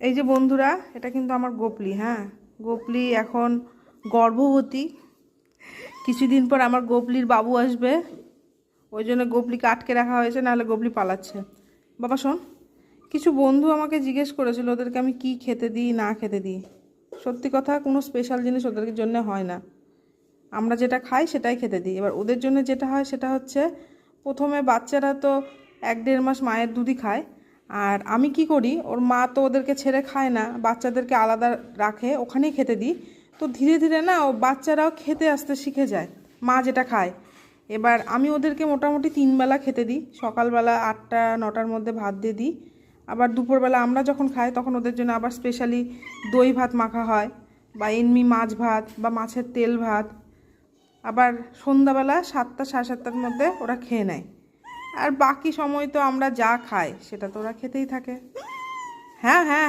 এই যে বন্ধুরা, এটা কিন্তু আমার গোপলি। হ্যাঁ, গোপলি এখন গর্ভবতী। কিছুদিন পর আমার গোপলির বাবু আসবে, ওই জন্য গোপলিকে আটকে রাখা হয়েছে, নাহলে গোপলি পালাচ্ছে। বাবা শোন, কিছু বন্ধু আমাকে জিজ্ঞেস করেছিল ওদেরকে আমি কি খেতে দিই না খেতে দিই। সত্যি কথা, কোনো স্পেশাল জিনিস ওদের জন্য হয় না, আমরা যেটা খাই সেটাই খেতে দিই। এবার ওদের জন্য যেটা হয় সেটা হচ্ছে, প্রথমে বাচ্চারা তো 1-1.5 মাস মায়ের দুধই খায়। আর আমি কি করি, ওর মা তো ওদেরকে ছেড়ে খায় না, বাচ্চাদেরকে আলাদা রাখে, ওখানেই খেতে দিই। তো ধীরে ধীরে না ও বাচ্চারাও খেতে আসতে শিখে যায় মা যেটা খায়। এবার আমি ওদেরকে মোটামুটি 3 বেলা খেতে দিই। সকালবেলা 8টা-9টার মধ্যে ভাত দিয়ে দিই। আবার দুপুরবেলা আমরা যখন খাই তখন ওদের জন্য আবার স্পেশালি দই ভাত মাখা হয়, বা এমনি মাছ ভাত বা মাছের তেল ভাত। আবার সন্ধ্যাবেলা 7টা, 7:30টার মধ্যে ওরা খেয়ে নেয়। আর বাকি সময় তো আমরা যা খাই সেটা তো ওরা খেতেই থাকে। হ্যাঁ হ্যাঁ।